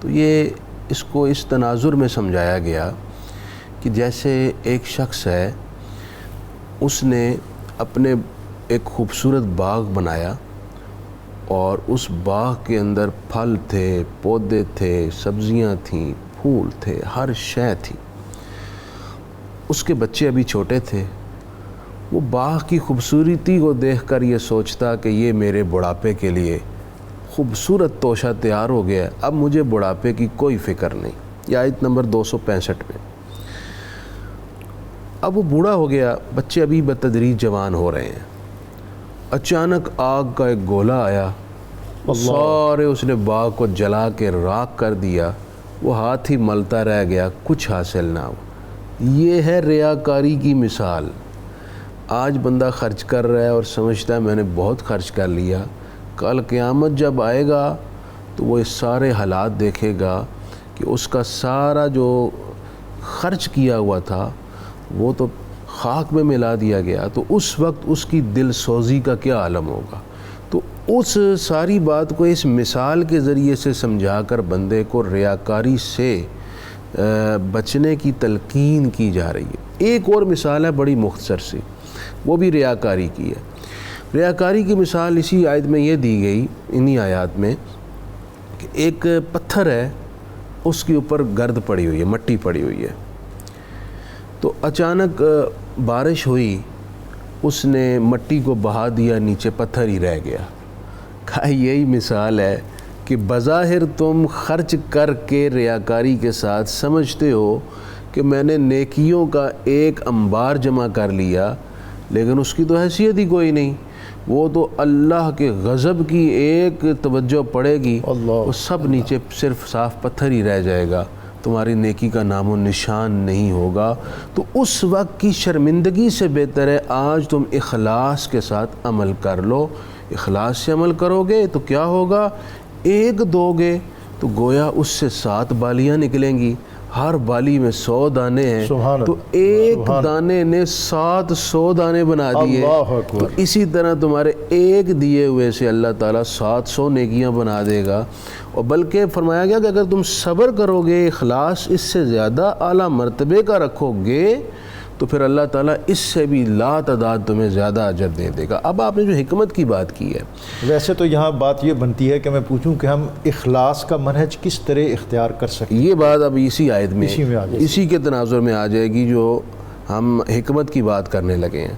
تو یہ اس کو اس تناظر میں سمجھایا گیا کہ جیسے ایک شخص ہے، اس نے اپنے ایک خوبصورت باغ بنایا اور اس باغ کے اندر پھل تھے، پودے تھے، سبزیاں تھیں، پھول تھے، ہر شے تھی۔ اس کے بچے ابھی چھوٹے تھے، وہ باغ کی خوبصورتی کو دیکھ کر یہ سوچتا کہ یہ میرے بڑھاپے کے لیے خوبصورت توشہ تیار ہو گیا ہے، اب مجھے بڑھاپے کی کوئی فکر نہیں۔ یہ آیت نمبر 265 میں۔ اب وہ بوڑھا ہو گیا، بچے ابھی بتدریج جوان ہو رہے ہیں۔ اچانک آگ کا ایک گولا آیا، سارے اس نے باغ کو جلا کے راکھ کر دیا، وہ ہاتھ ہی ملتا رہ گیا، کچھ حاصل نہ ہو۔ یہ ہے ریاکاری کی مثال۔ آج بندہ خرچ کر رہا ہے اور سمجھتا ہے میں نے بہت خرچ کر لیا، کل قیامت جب آئے گا تو وہ اس سارے حالات دیکھے گا کہ اس کا سارا جو خرچ کیا ہوا تھا وہ تو خاک میں ملا دیا گیا، تو اس وقت اس کی دل سوزی کا کیا عالم ہوگا۔ تو اس ساری بات کو اس مثال کے ذریعے سے سمجھا کر بندے کو ریاکاری سے بچنے کی تلقین کی جا رہی ہے۔ ایک اور مثال ہے بڑی مختصر سی، وہ بھی ریاکاری کی ہے۔ ریاکاری کی مثال اسی آیت میں یہ دی گئی، انہی آیات میں، کہ ایک پتھر ہے، اس کے اوپر گرد پڑی ہوئی ہے، مٹی پڑی ہوئی ہے، تو اچانک بارش ہوئی، اس نے مٹی کو بہا دیا، نیچے پتھر ہی رہ گیا۔ کہا یہی مثال ہے کہ بظاہر تم خرچ کر کے ریاکاری کے ساتھ سمجھتے ہو کہ میں نے نیکیوں کا ایک انبار جمع کر لیا، لیکن اس کی تو حیثیت ہی کوئی نہیں، وہ تو اللہ کے غضب کی ایک توجہ پڑے گی، وہ سب نیچے صرف صاف پتھر ہی رہ جائے گا، تمہاری نیکی کا نام و نشان نہیں ہوگا۔ تو اس وقت کی شرمندگی سے بہتر ہے آج تم اخلاص کے ساتھ عمل کر لو۔ اخلاص سے عمل کرو گے تو کیا ہوگا؟ ایک دو گے تو گویا اس سے 7 بالیاں نکلیں گی، ہر بالی میں 100 دانے ہیں، تو ایک دانے نے 700 دانے بنا دیے۔ تو اسی طرح تمہارے ایک دیے ہوئے سے اللہ تعالیٰ 700 نیکیاں بنا دے گا۔ اور بلکہ فرمایا گیا کہ اگر تم صبر کرو گے، اخلاص اس سے زیادہ اعلیٰ مرتبے کا رکھو گے، تو پھر اللہ تعالیٰ اس سے بھی لا تعداد تمہیں زیادہ اجر دے دے گا۔ اب آپ نے جو حکمت کی بات کی ہے، ویسے تو یہاں بات یہ بنتی ہے کہ میں پوچھوں کہ ہم اخلاص کا منہج کس طرح اختیار کر سکتے ہیں؟ یہ بات اب اسی آیت میں اسی کے تناظر میں آ جائے گی جو ہم حکمت کی بات کرنے لگے ہیں۔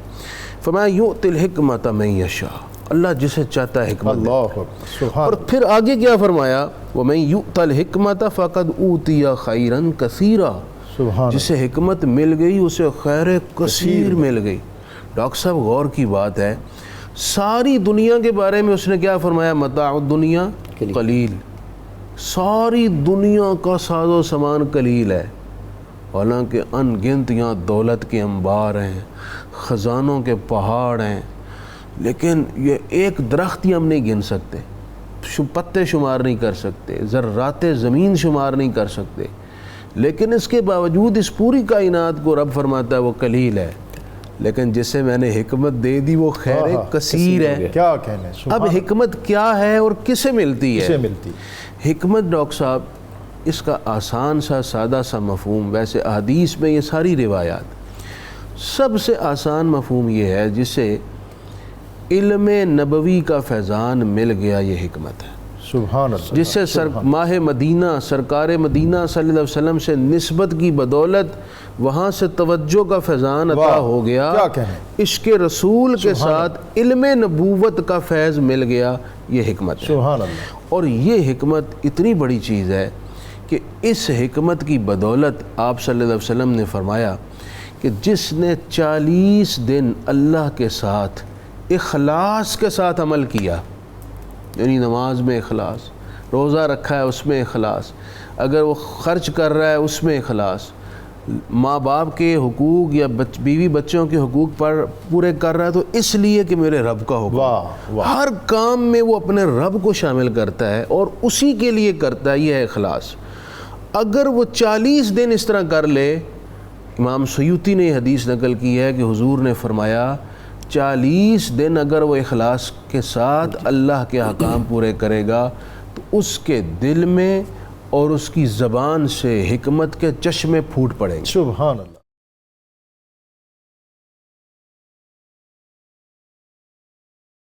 فرمایا یؤتی الحکمۃ من یشاء، اللہ جسے چاہتا ہے حکمت دیتا ہے۔ اور پھر آگے کیا فرمایا؟ ومن یؤت الحکمۃ فقد اوتی خیرا کثیرا، جسے حکمت مل گئی اسے خیر کثیر مل گئی۔ ڈاکٹر صاحب غور کی بات ہے، ساری دنیا کے بارے میں اس نے کیا فرمایا؟ متاع الدنیا قلیل، ساری دنیا کا ساز و سامان قلیل ہے، حالانکہ ان گنت یہاں دولت کے انبار ہیں، خزانوں کے پہاڑ ہیں، لیکن یہ ایک درخت ہی ہم نہیں گن سکتے، پتے شمار نہیں کر سکتے، ذرات زمین شمار نہیں کر سکتے، لیکن اس کے باوجود اس پوری کائنات کو رب فرماتا ہے وہ قلیل ہے، لیکن جسے میں نے حکمت دے دی وہ خیر کثیر ہے۔ کیا کہنے؟ اب حکمت کیا ہے اور کسے ملتی ہے؟ حکمت ڈاکٹر صاحب اس کا آسان سا سادہ سا مفہوم، ویسے احادیث میں یہ ساری روایات، سب سے آسان مفہوم یہ ہے جسے علم نبوی کا فیضان مل گیا، یہ حکمت ہے۔ سبحان اللہ۔ جس سے ماہ مدینہ، سرکار مدینہ صلی اللہ علیہ وسلم سے نسبت کی بدولت وہاں سے توجہ کا فیضان عطا ہو گیا، عشق رسول کے ساتھ علم نبوت کا فیض مل گیا، یہ حکمت ہے۔ سبحان اللہ۔ اور یہ حکمت اتنی بڑی چیز ہے کہ اس حکمت کی بدولت آپ صلی اللہ علیہ وسلم نے فرمایا کہ جس نے 40 دن اللہ کے ساتھ اخلاص کے ساتھ عمل کیا، یعنی نماز میں اخلاص، روزہ رکھا ہے اس میں اخلاص، اگر وہ خرچ کر رہا ہے اس میں اخلاص، ماں باپ کے حقوق یا بیوی بچوں کے حقوق پر پورے کر رہا ہے تو اس لیے کہ میرے رب کا حکم، ہر کام میں وہ اپنے رب کو شامل کرتا ہے اور اسی کے لیے کرتا ہے، یہ ہے اخلاص۔ اگر وہ 40 دن اس طرح کر لے، امام سیوطی نے یہ حدیث نقل کی ہے کہ حضور نے فرمایا 40 دن اگر وہ اخلاص کے ساتھ اللہ کے احکام پورے کرے گا تو اس کے دل میں اور اس کی زبان سے حکمت کے چشمے پھوٹ پڑیں گے۔ سبحان اللہ۔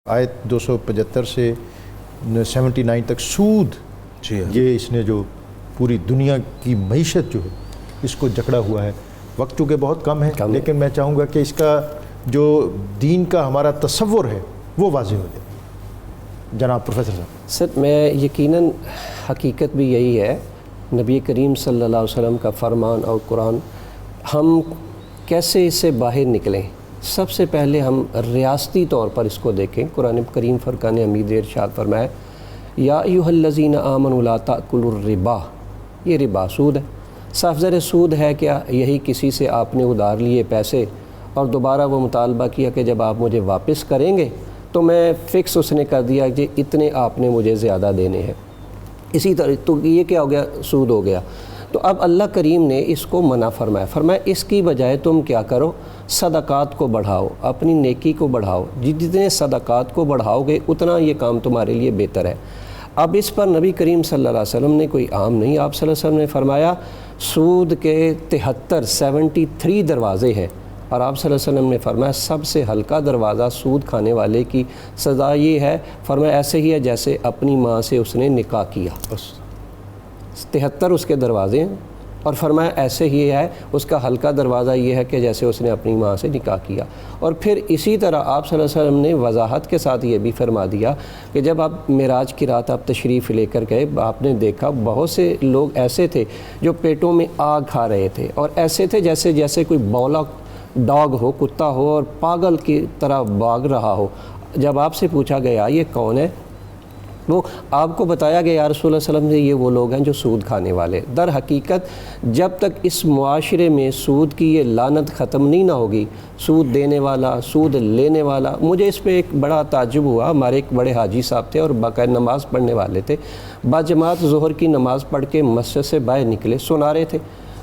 آیت 275 سے 79 تک سود، جی ہاں، یہ اس نے جو پوری دنیا کی معیشت جو ہے اس کو جکڑا ہوا ہے۔ وقت چونکہ بہت کم ہے لیکن میں چاہوں گا کہ اس کا جو دین کا ہمارا تصور ہے وہ واضح ہو جائے۔ جناب پروفیسر صاحب۔ سر میں یقیناً حقیقت بھی یہی ہے، نبی کریم صلی اللہ علیہ وسلم کا فرمان اور قرآن، ہم کیسے اس سے باہر نکلیں؟ سب سے پہلے ہم ریاستی طور پر اس کو دیکھیں۔ قرآن کریم فرقان حمید ارشاد فرمایا یا ایھا الذین آمنوا لا تأکلوا الربا، یہ ربا سود ہے۔ صاف ظاہر سود ہے کیا؟ یہی کسی سے آپ نے ادھار لیے پیسے اور دوبارہ وہ مطالبہ کیا کہ جب آپ مجھے واپس کریں گے تو میں فکس اس نے کر دیا کہ اتنے آپ نے مجھے زیادہ دینے ہیں، اسی طرح تو یہ کیا ہو گیا؟ سود ہو گیا۔ تو اب اللہ کریم نے اس کو منع فرمایا اس کی بجائے تم کیا کرو؟ صدقات کو بڑھاؤ، اپنی نیکی کو بڑھاؤ، جتنے صدقات کو بڑھاؤ گے اتنا یہ کام تمہارے لیے بہتر ہے۔ اب اس پر نبی کریم صلی اللہ علیہ وسلم نے کوئی عام نہیں، آپ صلی اللہ علیہ وسلم نے فرمایا سود کے 73 دروازے ہیں، اور آپ صلی اللہ علیہ وسلم نے فرمایا سب سے ہلکا دروازہ سود کھانے والے کی سزا یہ ہے، فرمایا ایسے ہی ہے جیسے اپنی ماں سے اس نے نکاح کیا۔ بس 73 اس کے دروازے ہیں، اور فرمایا ایسے ہی ہے اس کا ہلکا دروازہ یہ ہے کہ جیسے اس نے اپنی ماں سے نکاح کیا۔ اور پھر اسی طرح آپ صلی اللہ علیہ وسلم نے وضاحت کے ساتھ یہ بھی فرما دیا کہ جب آپ معراج کی رات آپ تشریف لے کر گئے، آپ نے دیکھا بہت سے لوگ ایسے تھے جو پیٹوں میں آگ کھا رہے تھے، اور ایسے تھے جیسے کوئی بولا ڈاگ ہو، کتا ہو، اور پاگل کی طرح بھاگ رہا ہو۔ جب آپ سے پوچھا گیا یہ کون ہے، وہ آپ کو بتایا گیا یا رسول اللہ صلی اللہ علیہ وسلم سے یہ وہ لوگ ہیں جو سود کھانے والے۔ در حقیقت جب تک اس معاشرے میں سود کی یہ لعنت ختم نہیں نہ ہوگی، سود دینے والا، سود لینے والا، مجھے اس پہ ایک بڑا تعجب ہوا۔ ہمارے ایک بڑے حاجی صاحب تھے اور باقاعدہ نماز پڑھنے والے تھے، باجماعت ظہر کی نماز پڑھ کے مسجد سے باہر نکلے، سنا رہے تھے،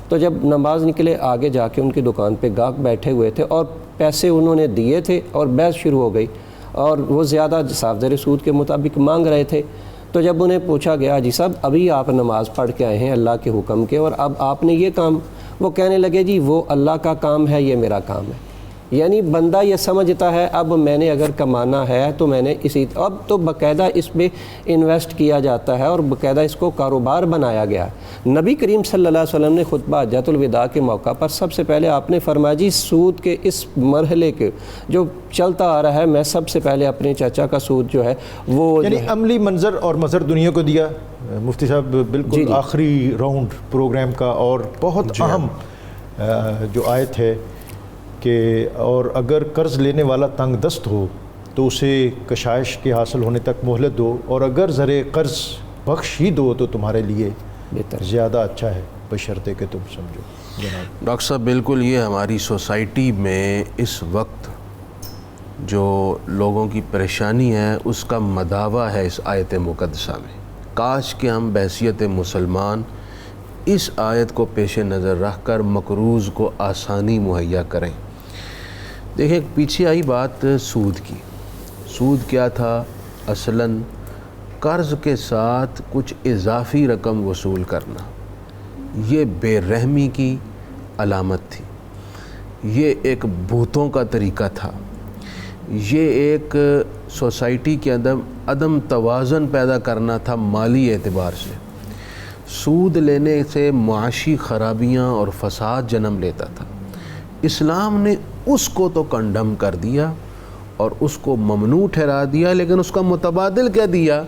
تو جب نماز نکلے آگے جا کے ان کی دکان پہ گاہک بیٹھے ہوئے تھے اور پیسے انہوں نے دیے تھے اور بحث شروع ہو گئی، اور وہ زیادہ صاف ظاہر سود کے مطابق مانگ رہے تھے۔ تو جب انہیں پوچھا گیا جی صاحب ابھی آپ نماز پڑھ کے آئے ہیں اللہ کے حکم کے، اور اب آپ نے یہ کام، وہ کہنے لگے جی وہ اللہ کا کام ہے، یہ میرا کام ہے۔ یعنی بندہ یہ سمجھتا ہے اب میں نے اگر کمانا ہے تو میں نے اب تو باقاعدہ اس پہ انویسٹ کیا جاتا ہے اور باقاعدہ اس کو کاروبار بنایا گیا ہے۔ نبی کریم صلی اللہ علیہ وسلم نے خطبہ حجۃ الوداع کے موقع پر سب سے پہلے آپ نے فرمایا جی سود کے اس مرحلے کے جو چلتا آ رہا ہے، میں سب سے پہلے اپنے چچا کا سود جو ہے وہ یعنی عملی منظر اور مظہر دنیا کو دیا۔ مفتی صاحب بالکل آخری راؤنڈ پروگرام کا اور بہت اہم جو آیت ہے کہ اور اگر قرض لینے والا تنگ دست ہو تو اسے کشائش کے حاصل ہونے تک مہلت دو، اور اگر زرے قرض بخش ہی دو تو تمہارے لیے بہتر زیادہ اچھا ہے، بشرطے کہ تم سمجھو۔ جناب ڈاکٹر صاحب بالکل یہ ہماری سوسائٹی میں اس وقت جو لوگوں کی پریشانی ہے اس کا مداوع ہے اس آیت مقدسہ میں۔ کاش کہ ہم بحیثیت مسلمان اس آیت کو پیش نظر رکھ کر مقروض کو آسانی مہیا کریں۔ دیکھیں پیچھے آئی بات سود کی۔ سود کیا تھا؟ اصلاً قرض کے ساتھ کچھ اضافی رقم وصول کرنا، یہ بے رحمی کی علامت تھی، یہ ایک بھوتوں کا طریقہ تھا، یہ ایک سوسائٹی کے اندر عدم توازن پیدا کرنا تھا مالی اعتبار سے۔ سود لینے سے معاشی خرابیاں اور فساد جنم لیتا تھا۔ اسلام نے اس کو تو کنڈم کر دیا اور اس کو ممنوع ٹھہرا دیا، لیکن اس کا متبادل کیا دیا؟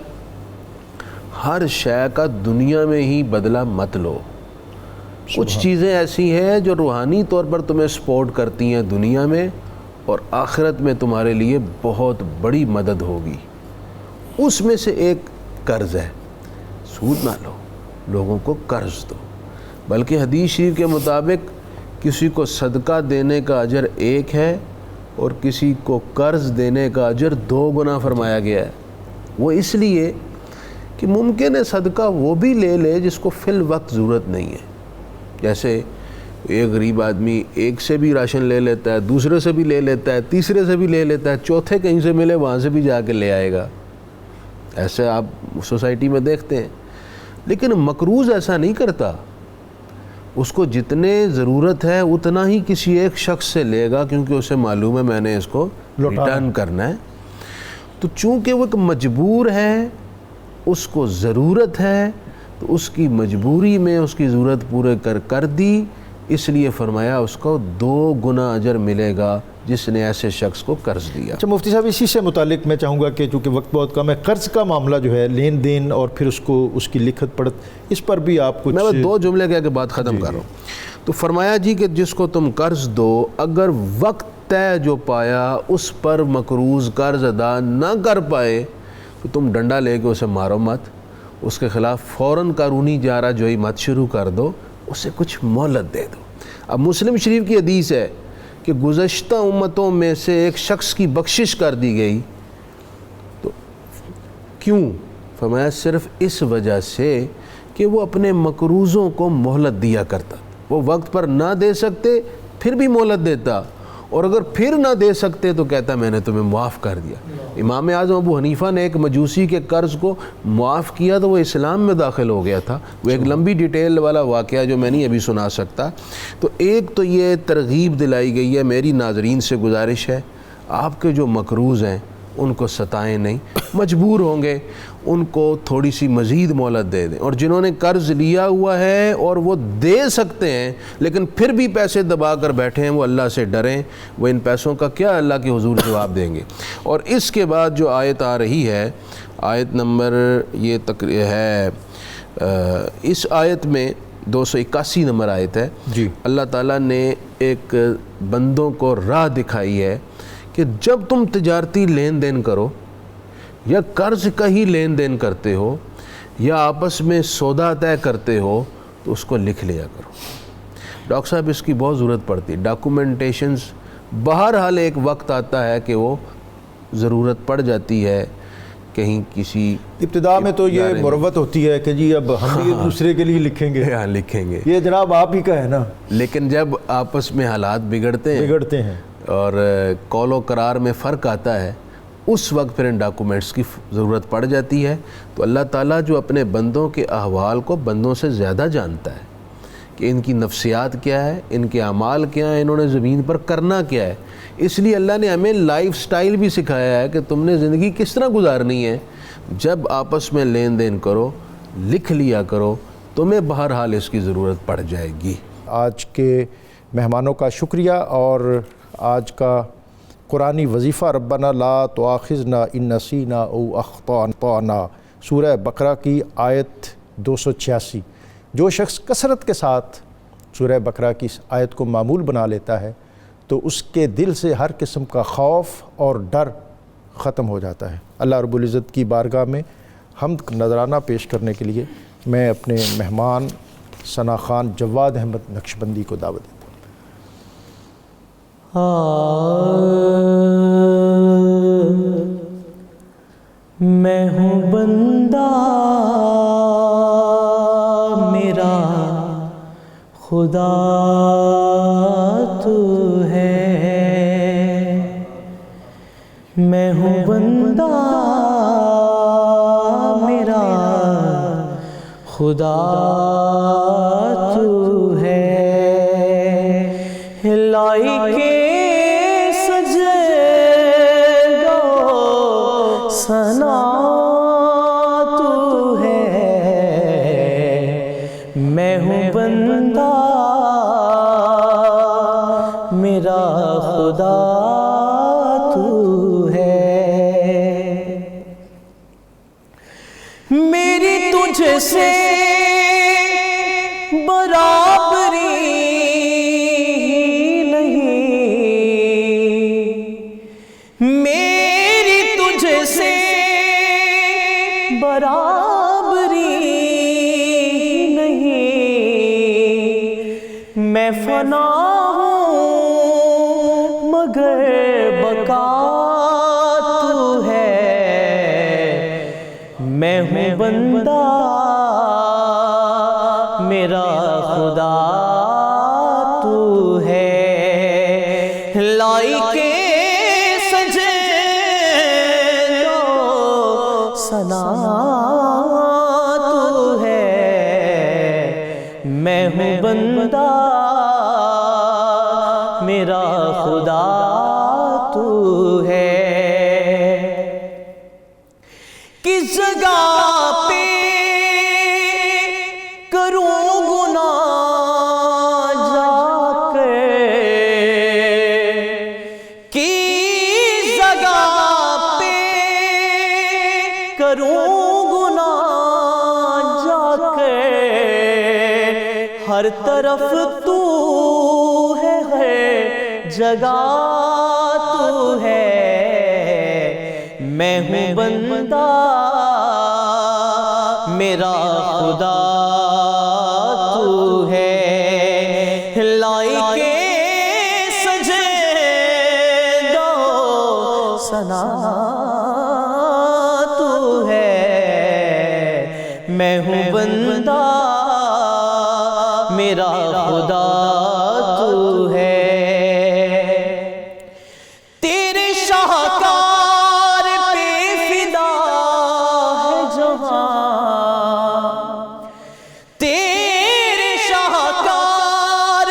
ہر شے کا دنیا میں ہی بدلہ مت لو۔ کچھ چیزیں ایسی ہیں جو روحانی طور پر تمہیں سپورٹ کرتی ہیں دنیا میں، اور آخرت میں تمہارے لیے بہت بڑی مدد ہوگی۔ اس میں سے ایک قرض ہے۔ سود نہ لو، لوگوں کو قرض دو، بلکہ حدیث شریف کے مطابق کسی کو صدقہ دینے کا اجر 1 ہے اور کسی کو قرض دینے کا اجر 2 گنا فرمایا گیا ہے۔ وہ اس لیے کہ ممکن ہے صدقہ وہ بھی لے لے جس کو فی الوقت ضرورت نہیں ہے، جیسے ایک غریب آدمی ایک سے بھی راشن لے لیتا ہے، دوسرے سے بھی لے لیتا ہے، تیسرے سے بھی لے لیتا ہے، چوتھے کہیں سے ملے وہاں سے بھی جا کے لے آئے گا، ایسے آپ سوسائٹی میں دیکھتے ہیں۔ لیکن مقروض ایسا نہیں کرتا، اس کو جتنے ضرورت ہے اتنا ہی کسی ایک شخص سے لے گا، کیونکہ اسے معلوم ہے میں نے اس کو ریٹرن کرنا ہے۔ تو چونکہ وہ ایک مجبور ہے، اس کو ضرورت ہے، تو اس کی مجبوری میں اس کی ضرورت پورے کر دی، اس لیے فرمایا اس کو 2 گنا اجر ملے گا جس نے ایسے شخص کو قرض دیا۔ اچھا مفتی صاحب، اسی سے متعلق میں چاہوں گا کہ چونکہ وقت بہت کم ہے، قرض کا معاملہ جو ہے، لین دین اور پھر اس کی لکھت پڑھت، اس پر بھی آپ کچھ... میں 2 جملے کہہ کے بات ختم کر رہا ہوں۔ تو فرمایا جی کہ جس کو تم قرض دو، اگر وقت طے جو پایا اس پر مقروض قرض ادا نہ کر پائے تو تم ڈنڈا لے کے اسے مارو مت، اس کے خلاف فوراً قانونی جارہ جوئی مت شروع کر دو، اسے کچھ مہلت دے دو۔ اب مسلم شریف کی حدیث ہے کہ گزشتہ امتوں میں سے ایک شخص کی بخشش کر دی گئی، تو کیوں؟ فرمایا صرف اس وجہ سے کہ وہ اپنے مقروضوں کو مہلت دیا کرتا، وہ وقت پر نہ دے سکتے پھر بھی مہلت دیتا، اور اگر پھر نہ دے سکتے تو کہتا میں نے تمہیں معاف کر دیا۔ امام اعظم ابو حنیفہ نے ایک مجوسی کے قرض کو معاف کیا تو وہ اسلام میں داخل ہو گیا تھا، وہ ایک لمبی ڈیٹیل والا واقعہ جو میں نہیں ابھی سنا سکتا۔ تو ایک تو یہ ترغیب دلائی گئی ہے، میری ناظرین سے گزارش ہے آپ کے جو مقروض ہیں ان کو ستائیں نہیں، مجبور ہوں گے ان کو تھوڑی سی مزید مہلت دے دیں، اور جنہوں نے قرض لیا ہوا ہے اور وہ دے سکتے ہیں لیکن پھر بھی پیسے دبا کر بیٹھے ہیں، وہ اللہ سے ڈریں، وہ ان پیسوں کا کیا اللہ کے حضور جواب دیں گے۔ اور اس کے بعد جو آیت آ رہی ہے، آیت نمبر یہ ہے اس آیت میں 281 نمبر آیت ہے جی، اللہ تعالیٰ نے ایک بندوں کو راہ دکھائی ہے کہ جب تم تجارتی لین دین کرو یا قرض کا ہی لین دین کرتے ہو یا آپس میں سودا طے کرتے ہو تو اس کو لکھ لیا کرو۔ ڈاکٹر صاحب اس کی بہت ضرورت پڑتی ہے، ڈاکومنٹیشنز، بہرحال ایک وقت آتا ہے کہ وہ ضرورت پڑ جاتی ہے، کہیں کسی ابتدا میں تو یہ مروت ہوتی ہے کہ جی اب ہم بھی ایک دوسرے کے لیے لکھیں گے، ہاں لکھیں گے، یہ جناب آپ ہی کا ہے نا، لیکن جب آپس میں حالات بگڑتے ہیں اور قول و قرار میں فرق آتا ہے، اس وقت پھر ان ڈاکومنٹس کی ضرورت پڑ جاتی ہے۔ تو اللہ تعالیٰ جو اپنے بندوں کے احوال کو بندوں سے زیادہ جانتا ہے کہ ان کی نفسیات کیا ہے، ان کے اعمال کیا ہیں، انہوں نے زمین پر کرنا کیا ہے، اس لیے اللہ نے ہمیں لائف سٹائل بھی سکھایا ہے کہ تم نے زندگی کس طرح گزارنی ہے۔ جب آپس میں لین دین کرو لکھ لیا کرو، تمہیں بہرحال اس کی ضرورت پڑ جائے گی۔ آج کے مہمانوں کا شکریہ، اور آج کا قرآنی وظیفہ ربنا لا تؤاخذنا ان نسینا او اخطأنا، سورہ بقرہ کی آیت 286۔ جو شخص کثرت کے ساتھ سورہ بقرہ کی اس آیت کو معمول بنا لیتا ہے تو اس کے دل سے ہر قسم کا خوف اور ڈر ختم ہو جاتا ہے۔ اللہ رب العزت کی بارگاہ میں حمد نذرانہ پیش کرنے کے لیے میں اپنے مہمان ثنا خان جواد احمد نقشبندی کو دعوت دیتا ہوں۔ میں ہوں بندہ میرا خدا تو ہے، میں ہوں بندہ میرا خدا تو ہے، لائی کے ثنا تو ہے، میں ہوں بندہ میرا خدا تو ہے، میری تجھ سے برابری نہیں، میری تجھ سے برابری نہیں، میں فنا ہوں مگر بقا تو ہے، میں ہوں بندہ میرا خدا تو ہے، لائی کے ثنا تو ہے، میں ہوں بندہ میرا خدا تو ہے۔ جگہ پہ کروں گناہ جا کے، کس جگہ پہ کروں گناہ جا کے، ہر طرف تو ہے جگہ تو ہے، میں ہوں بندہ میرا خدا تو ہے، لائق سجدہ و ثنا تو ہے، میں ہوں بندہ میرا خدا تو ہے۔ تیرے شاہکار پہ فدا ہے جہاں، تیرے شاہکار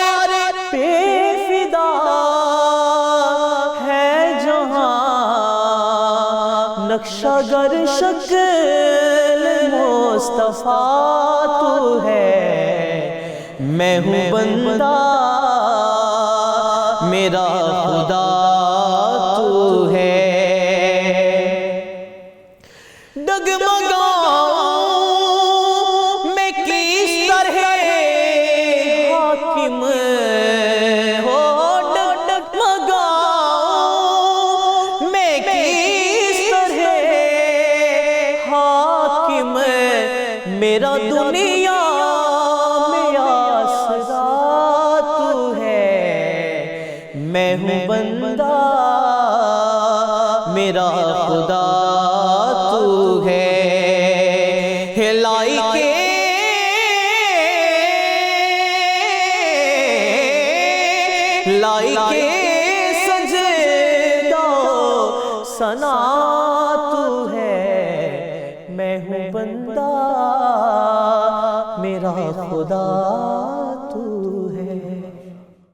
پہ فدا ہے جہاں، نقشہ گر شکل مصطفیٰ تو ہے، میں ہوں بندہ میرا خدا تو ہے۔ ڈگمگاؤں میں کس طرح حاکم ہو، ڈگمگاؤں میں کس طرح حاکم، میرا دنیا میں آسرا تو ہے، میں ہوں بندہ میرا خدا تو ہے، لائق سجدہ و ثنا تو ہے، میں ہوں بندہ میرا خدا